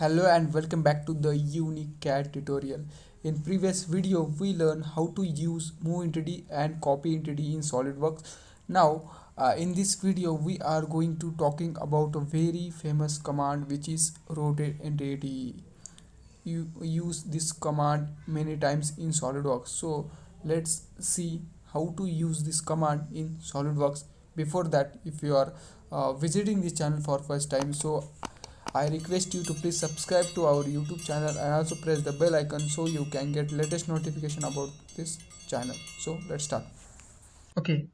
Hello and welcome back to the unique CAD tutorial. In previous video we learned how to use move entity and copy entity in SolidWorks. Now in this video we are going to talking about a very famous command which is rotate entity. You use this command many times in SolidWorks. So let's see how to use this command in SolidWorks. Before that, if you are visiting this channel for first time, so I request you to please subscribe to our YouTube channel and also press the bell icon so you can get latest notification about this channel. So let's start. Okay,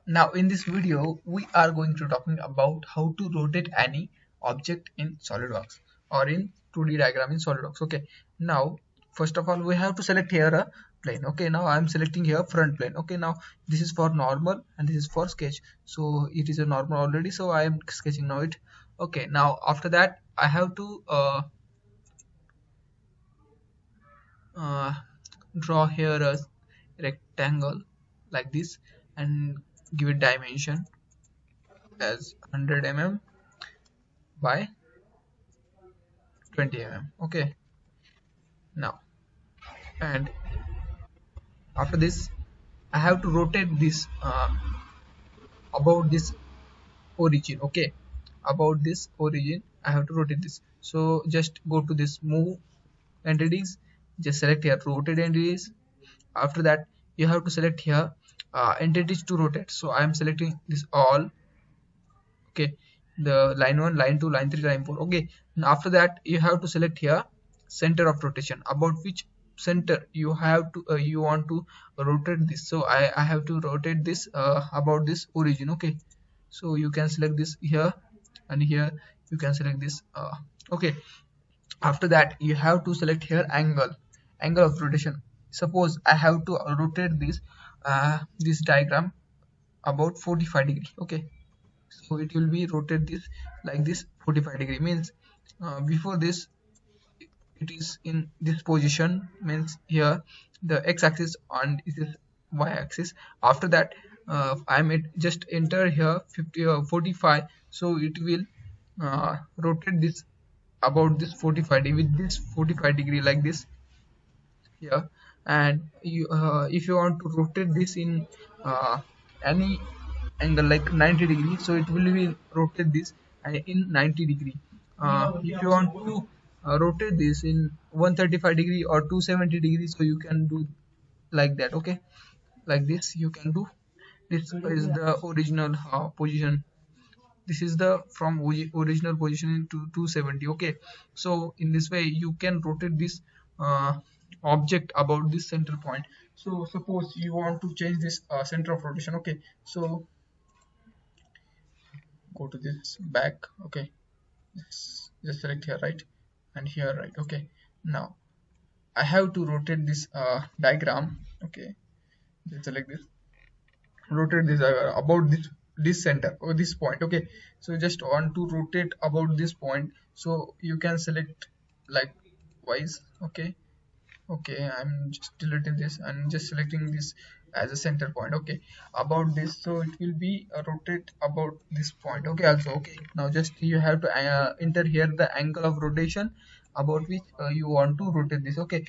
now in this video we are going to talking about how to rotate any object in SolidWorks or in 2D diagram in SolidWorks. Okay, now first of all we have to select here a plane. Okay, now I am selecting here front plane. Okay, now this is for normal and this is for sketch. So it is a normal already, so I am sketching now it. Okay, now after that I have to uh, draw here a rectangle like this and give it dimension as 100 mm by 20 mm. Okay, now and after this I have to rotate this about this origin. Okay, about this origin I have to rotate this. So just go to this move entities, just select here rotate entities. After that you have to select here entities to rotate. So I am selecting this all. Okay, the line 1, line 2, line 3, line 4. Okay, and after that you have to select here center of rotation, about which center you have to you want to rotate this. So I have to rotate this about this origin. Okay, so you can select this here and here you can select this okay. After that you have to select here angle of rotation. Suppose I have to rotate this diagram about 45 degree. Okay, so it will be rotate this like this 45 degree, means before this it is in this position, means here the x-axis and it is y-axis. After that just enter here 45, so it will rotate this about this 45 degree with this 45 degree like this here. And you if you want to rotate this in any angle like 90 degree, so it will be rotate this in 90 degree. If you want to rotate this in 135 degree or 270 degree, so you can do like that. Okay, like this you can do. This is the original position. This is the from original position to 270. Okay, so in this way you can rotate this object about this center point. So suppose you want to change this center of rotation. Okay, so go to this back. Okay, just select here right and here right. Okay, now I have to rotate this diagram. Okay, just select this, rotate this about this center or this point. Okay, so just want to rotate about this point, so you can select like wise. Okay, I'm just deleting this and just selecting this as a center point. Okay, about this, so it will be rotate about this point. Okay, also. Okay, now just you have to enter here the angle of rotation about which you want to rotate this. Okay,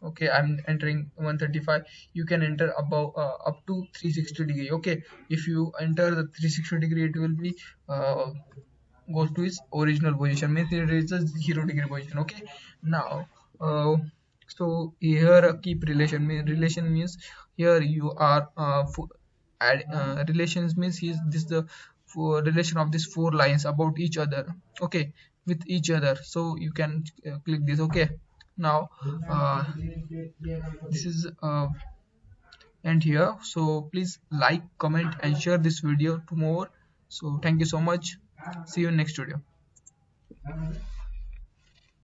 okay, I'm entering 135. You can enter above up to 360 degree. Okay, if you enter the 360 degree, it will be goes to its original position, means it is a 0 degree position. Okay, now so here a keep relation means here you are relations means this the relation of these four lines about each other. Okay, with each other, so you can click this. Okay, now this is end here. So please like, comment and share this video to more. So thank you so much. See you in next video.